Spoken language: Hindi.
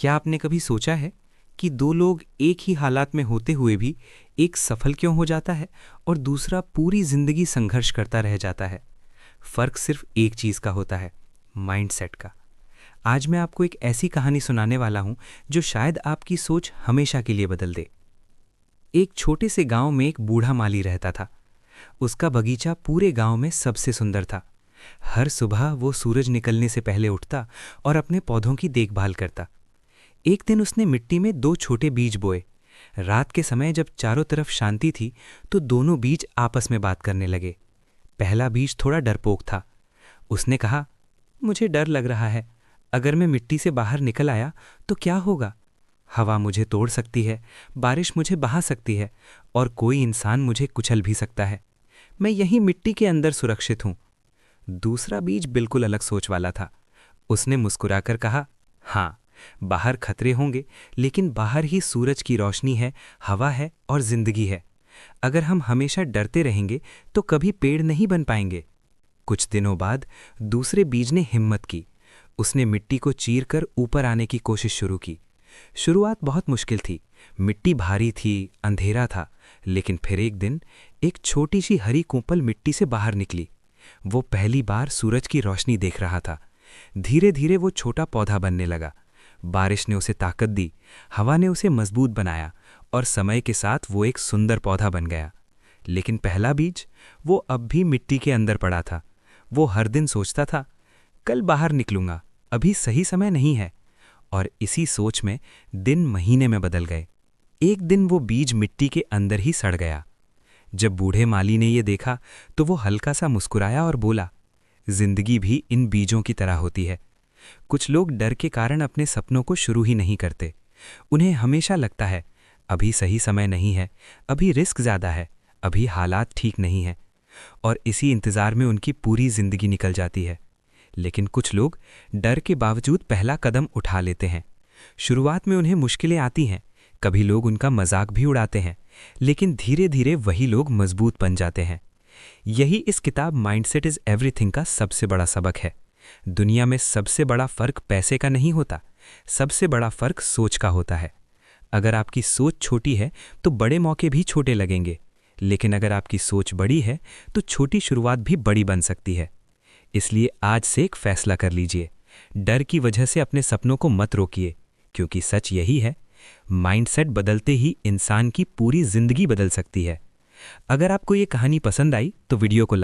क्या आपने कभी सोचा है कि दो लोग एक ही हालात में होते हुए भी एक सफल क्यों हो जाता है और दूसरा पूरी जिंदगी संघर्ष करता रह जाता है? फर्क सिर्फ एक चीज का होता है, माइंडसेट का। आज मैं आपको एक ऐसी कहानी सुनाने वाला हूं जो शायद आपकी सोच हमेशा के लिए बदल दे। एक छोटे से गांव में एक बूढ़ा माली रहता था। उसका बगीचा पूरे गांव में सबसे सुंदर था। हर सुबह वो सूरज निकलने से पहले उठता और अपने पौधों की देखभाल करता। एक दिन उसने मिट्टी में दो छोटे बीज बोए। रात के समय जब चारों तरफ शांति थी तो दोनों बीज आपस में बात करने लगे। पहला बीज थोड़ा डरपोक था। उसने कहा, मुझे डर लग रहा है। अगर मैं मिट्टी से बाहर निकल आया तो क्या होगा? हवा मुझे तोड़ सकती है, बारिश मुझे बहा सकती है और कोई इंसान मुझे कुचल भी सकता है। मैं यहीं मिट्टी के अंदर सुरक्षित हूं। दूसरा बीज बिल्कुल अलग सोच वाला था। उसने मुस्कुराकर कहा, हाँ, बाहर खतरे होंगे, लेकिन बाहर ही सूरज की रोशनी है, हवा है और जिंदगी है। अगर हम हमेशा डरते रहेंगे तो कभी पेड़ नहीं बन पाएंगे। कुछ दिनों बाद दूसरे बीज ने हिम्मत की। उसने मिट्टी को चीरकर ऊपर आने की कोशिश शुरू की। शुरुआत बहुत मुश्किल थी। मिट्टी भारी थी, अंधेरा था, लेकिन फिर एक दिन एक छोटी सी हरी कुंपल मिट्टी से बाहर निकली। वो पहली बार सूरज की रोशनी देख रहा था। धीरे धीरे वो छोटा पौधा बनने लगा। बारिश ने उसे ताकत दी, हवा ने उसे मजबूत बनाया और समय के साथ वो एक सुंदर पौधा बन गया। लेकिन पहला बीज, वो अब भी मिट्टी के अंदर पड़ा था। वो हर दिन सोचता था, कल बाहर निकलूंगा, अभी सही समय नहीं है। और इसी सोच में दिन महीने में बदल गए। एक दिन वो बीज मिट्टी के अंदर ही सड़ गया। जब बूढ़े माली ने ये देखा तो वो हल्का सा मुस्कुराया और बोला, जिंदगी भी इन बीजों की तरह होती है। कुछ लोग डर के कारण अपने सपनों को शुरू ही नहीं करते। उन्हें हमेशा लगता है, अभी सही समय नहीं है, अभी रिस्क ज़्यादा है, अभी हालात ठीक नहीं है, और इसी इंतज़ार में उनकी पूरी जिंदगी निकल जाती है। लेकिन कुछ लोग डर के बावजूद पहला कदम उठा लेते हैं। शुरुआत में उन्हें मुश्किलें आती हैं, कभी लोग उनका मजाक भी उड़ाते हैं, लेकिन धीरे धीरे वही लोग मजबूत बन जाते हैं। यही इस किताब माइंडसेट इज एवरीथिंग का सबसे बड़ा सबक है। दुनिया में सबसे बड़ा फर्क पैसे का नहीं होता, सबसे बड़ा फर्क सोच का होता है। अगर आपकी सोच छोटी है तो बड़े मौके भी छोटे लगेंगे, लेकिन अगर आपकी सोच बड़ी है तो छोटी शुरुआत भी बड़ी बन सकती है। इसलिए आज से एक फैसला कर लीजिए, डर की वजह से अपने सपनों को मत रोकिए, क्योंकि सच यही है, माइंडसेट बदलते ही इंसान की पूरी जिंदगी बदल सकती है। अगर आपको ये कहानी पसंद आई तो वीडियो को